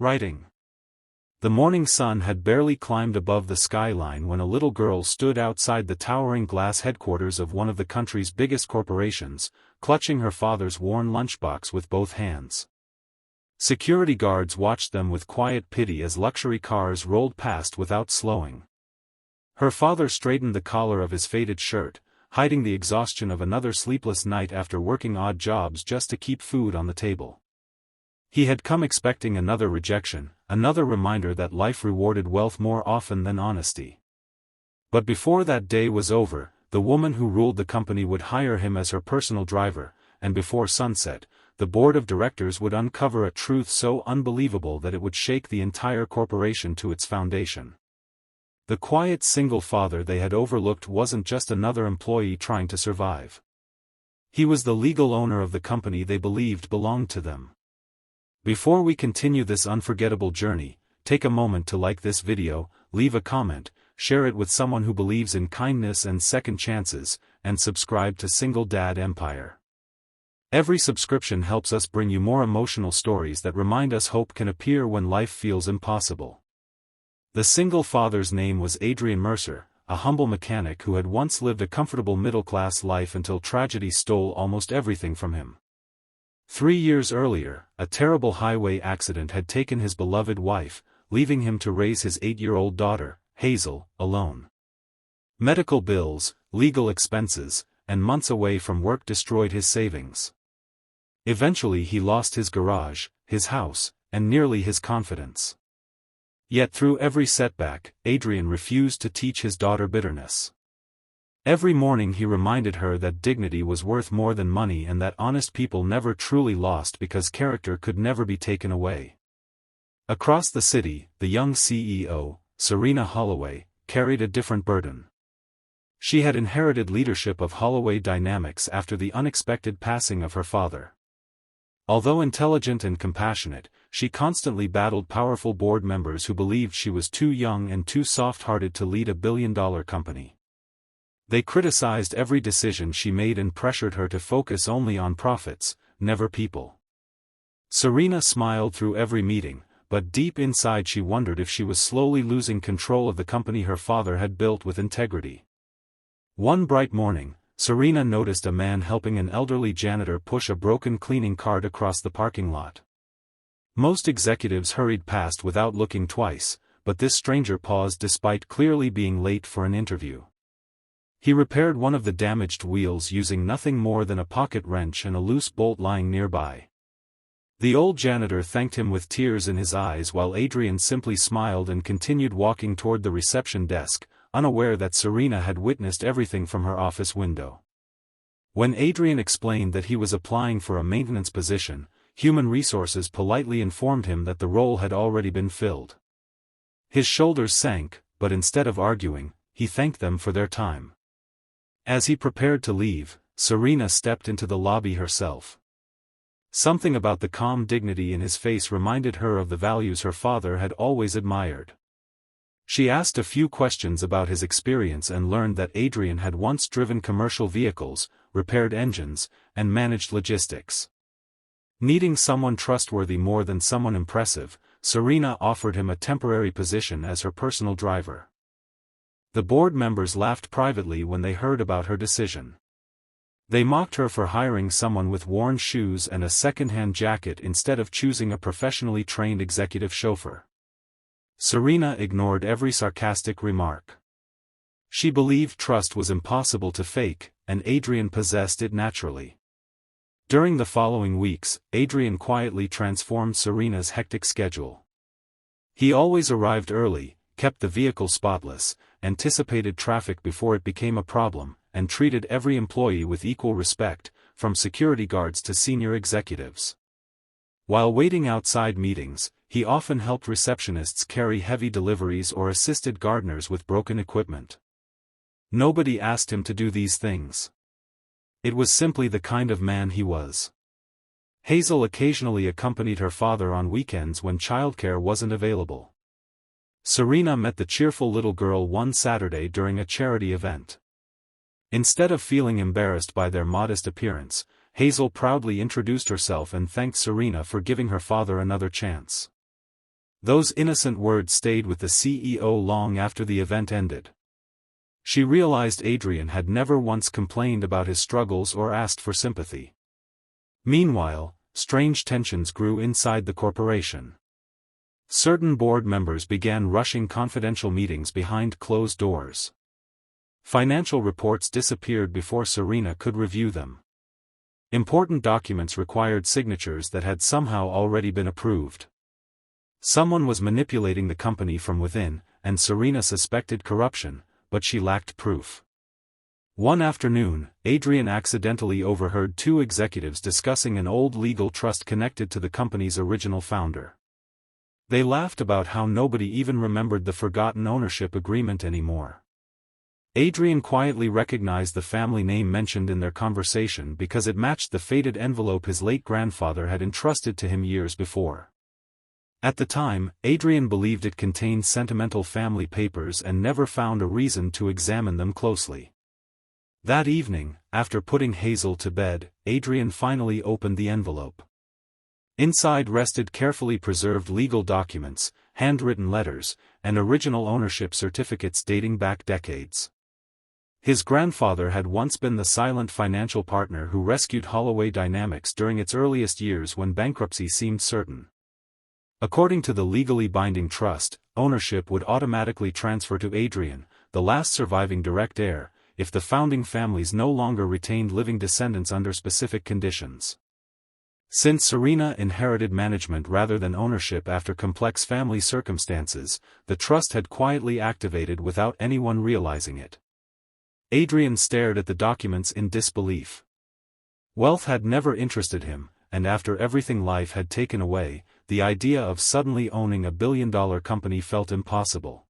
Writing. The morning sun had barely climbed above the skyline when a little girl stood outside the towering glass headquarters of one of the country's biggest corporations, clutching her father's worn lunchbox with both hands. Security guards watched them with quiet pity as luxury cars rolled past without slowing. Her father straightened the collar of his faded shirt, hiding the exhaustion of another sleepless night after working odd jobs just to keep food on the table. He had come expecting another rejection, another reminder that life rewarded wealth more often than honesty. But before that day was over, the woman who ruled the company would hire him as her personal driver, and before sunset, the board of directors would uncover a truth so unbelievable that it would shake the entire corporation to its foundation. The quiet single father they had overlooked wasn't just another employee trying to survive. He was the legal owner of the company they believed belonged to them. Before we continue this unforgettable journey, take a moment to like this video, leave a comment, share it with someone who believes in kindness and second chances, and subscribe to Single Dad Empire. Every subscription helps us bring you more emotional stories that remind us hope can appear when life feels impossible. The single father's name was Adrian Mercer, a humble mechanic who had once lived a comfortable middle-class life until tragedy stole almost everything from him. 3 years earlier, a terrible highway accident had taken his beloved wife, leaving him to raise his 8-year-old daughter, Hazel, alone. Medical bills, legal expenses, and months away from work destroyed his savings. Eventually he lost his garage, his house, and nearly his confidence. Yet through every setback, Adrian refused to teach his daughter bitterness. Every morning he reminded her that dignity was worth more than money and that honest people never truly lost because character could never be taken away. Across the city, the young CEO, Serena Holloway, carried a different burden. She had inherited leadership of Holloway Dynamics after the unexpected passing of her father. Although intelligent and compassionate, she constantly battled powerful board members who believed she was too young and too soft-hearted to lead a billion-dollar company. They criticized every decision she made and pressured her to focus only on profits, never people. Serena smiled through every meeting, but deep inside she wondered if she was slowly losing control of the company her father had built with integrity. One bright morning, Serena noticed a man helping an elderly janitor push a broken cleaning cart across the parking lot. Most executives hurried past without looking twice, but this stranger paused despite clearly being late for an interview. He repaired one of the damaged wheels using nothing more than a pocket wrench and a loose bolt lying nearby. The old janitor thanked him with tears in his eyes while Adrian simply smiled and continued walking toward the reception desk, unaware that Serena had witnessed everything from her office window. When Adrian explained that he was applying for a maintenance position, Human Resources politely informed him that the role had already been filled. His shoulders sank, but instead of arguing, he thanked them for their time. As he prepared to leave, Serena stepped into the lobby herself. Something about the calm dignity in his face reminded her of the values her father had always admired. She asked a few questions about his experience and learned that Adrian had once driven commercial vehicles, repaired engines, and managed logistics. Needing someone trustworthy more than someone impressive, Serena offered him a temporary position as her personal driver. The board members laughed privately when they heard about her decision. They mocked her for hiring someone with worn shoes and a second-hand jacket instead of choosing a professionally trained executive chauffeur. Serena ignored every sarcastic remark. She believed trust was impossible to fake, and Adrian possessed it naturally. During the following weeks, Adrian quietly transformed Serena's hectic schedule. He always arrived early, kept the vehicle spotless, anticipated traffic before it became a problem, and treated every employee with equal respect, from security guards to senior executives. While waiting outside meetings, he often helped receptionists carry heavy deliveries or assisted gardeners with broken equipment. Nobody asked him to do these things. It was simply the kind of man he was. Hazel occasionally accompanied her father on weekends when childcare wasn't available. Serena met the cheerful little girl one Saturday during a charity event. Instead of feeling embarrassed by their modest appearance, Hazel proudly introduced herself and thanked Serena for giving her father another chance. Those innocent words stayed with the CEO long after the event ended. She realized Adrian had never once complained about his struggles or asked for sympathy. Meanwhile, strange tensions grew inside the corporation. Certain board members began rushing confidential meetings behind closed doors. Financial reports disappeared before Serena could review them. Important documents required signatures that had somehow already been approved. Someone was manipulating the company from within, and Serena suspected corruption, but she lacked proof. One afternoon, Adrian accidentally overheard two executives discussing an old legal trust connected to the company's original founder. They laughed about how nobody even remembered the forgotten ownership agreement anymore. Adrian quietly recognized the family name mentioned in their conversation because it matched the faded envelope his late grandfather had entrusted to him years before. At the time, Adrian believed it contained sentimental family papers and never found a reason to examine them closely. That evening, after putting Hazel to bed, Adrian finally opened the envelope. Inside rested carefully preserved legal documents, handwritten letters, and original ownership certificates dating back decades. His grandfather had once been the silent financial partner who rescued Holloway Dynamics during its earliest years when bankruptcy seemed certain. According to the legally binding trust, ownership would automatically transfer to Adrian, the last surviving direct heir, if the founding families no longer retained living descendants under specific conditions. Since Serena inherited management rather than ownership after complex family circumstances, the trust had quietly activated without anyone realizing it. Adrian stared at the documents in disbelief. Wealth had never interested him, and after everything life had taken away, the idea of suddenly owning a billion-dollar company felt impossible.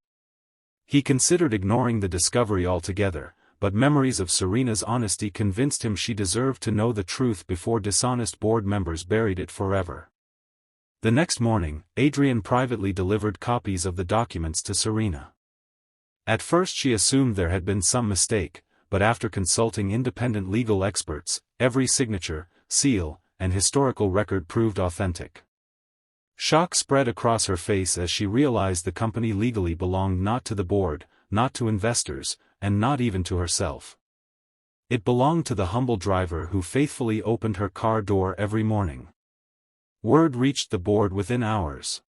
He considered ignoring the discovery altogether, but memories of Serena's honesty convinced him she deserved to know the truth before dishonest board members buried it forever. The next morning, Adrian privately delivered copies of the documents to Serena. At first she assumed there had been some mistake, but after consulting independent legal experts, every signature, seal, and historical record proved authentic. Shock spread across her face as she realized the company legally belonged not to the board, not to investors, and not even to herself. It belonged to the humble driver who faithfully opened her car door every morning. Word reached the board within hours.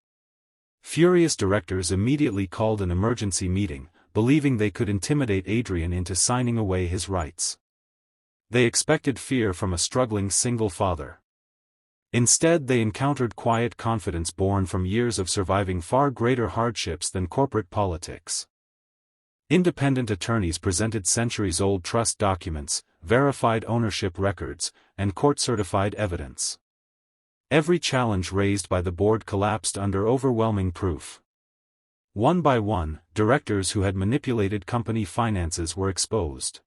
Furious directors immediately called an emergency meeting, believing they could intimidate Adrian into signing away his rights. They expected fear from a struggling single father. Instead they encountered quiet confidence born from years of surviving far greater hardships than corporate politics. Independent attorneys presented centuries-old trust documents, verified ownership records, and court-certified evidence. Every challenge raised by the board collapsed under overwhelming proof. One by one, directors who had manipulated company finances were exposed.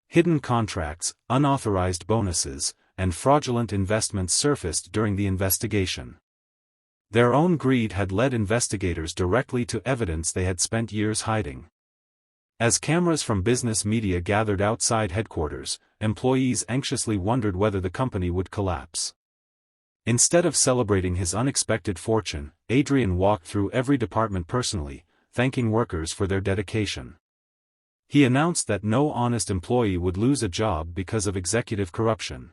Hidden contracts, unauthorized bonuses, and fraudulent investments surfaced during the investigation. Their own greed had led investigators directly to evidence they had spent years hiding. As cameras from business media gathered outside headquarters, employees anxiously wondered whether the company would collapse. Instead of celebrating his unexpected fortune, Adrian walked through every department personally, thanking workers for their dedication. He announced that no honest employee would lose a job because of executive corruption.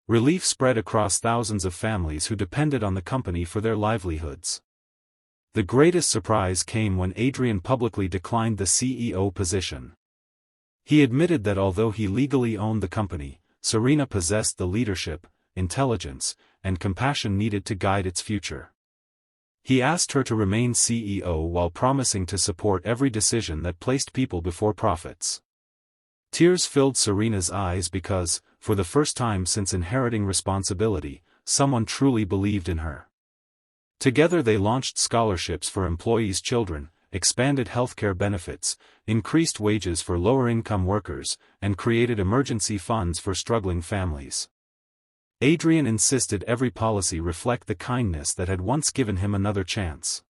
Relief spread across thousands of families who depended on the company for their livelihoods. The greatest surprise came when Adrian publicly declined the CEO position. He admitted that although he legally owned the company, Serena possessed the leadership, intelligence, and compassion needed to guide its future. He asked her to remain CEO while promising to support every decision that placed people before profits. Tears filled Serena's eyes because, for the first time since inheriting responsibility, someone truly believed in her. Together they launched scholarships for employees' children, expanded healthcare benefits, increased wages for lower-income workers, and created emergency funds for struggling families. Adrian insisted every policy reflect the kindness that had once given him another chance.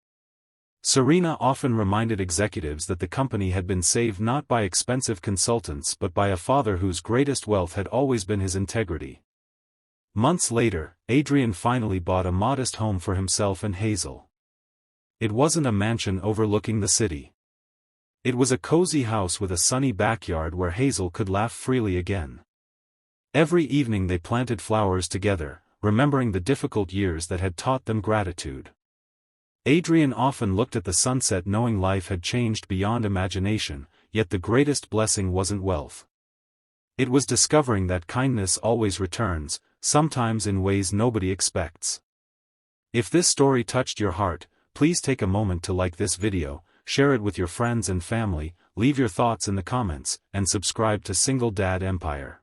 Serena often reminded executives that the company had been saved not by expensive consultants but by a father whose greatest wealth had always been his integrity. Months later, Adrian finally bought a modest home for himself and Hazel. It wasn't a mansion overlooking the city. It was a cozy house with a sunny backyard where Hazel could laugh freely again. Every evening they planted flowers together, remembering the difficult years that had taught them gratitude. Adrian often looked at the sunset knowing life had changed beyond imagination, yet the greatest blessing wasn't wealth. It was discovering that kindness always returns, sometimes in ways nobody expects. If this story touched your heart, please take a moment to like this video, share it with your friends and family, leave your thoughts in the comments, and subscribe to Single Dad Empire.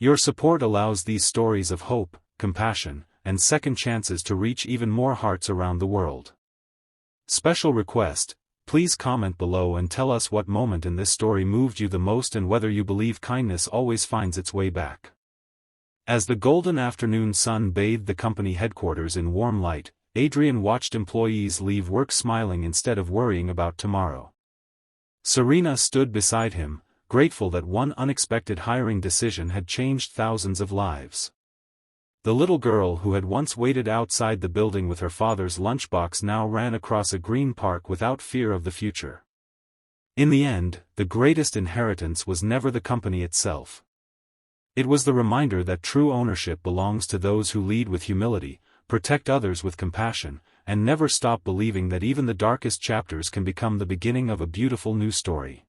Your support allows these stories of hope, compassion, and second chances to reach even more hearts around the world. Special request: please comment below and tell us what moment in this story moved you the most and whether you believe kindness always finds its way back. As the golden afternoon sun bathed the company headquarters in warm light, Adrian watched employees leave work smiling instead of worrying about tomorrow. Serena stood beside him, grateful that one unexpected hiring decision had changed thousands of lives. The little girl who had once waited outside the building with her father's lunchbox now ran across a green park without fear of the future. In the end, the greatest inheritance was never the company itself. It was the reminder that true ownership belongs to those who lead with humility, protect others with compassion, and never stop believing that even the darkest chapters can become the beginning of a beautiful new story.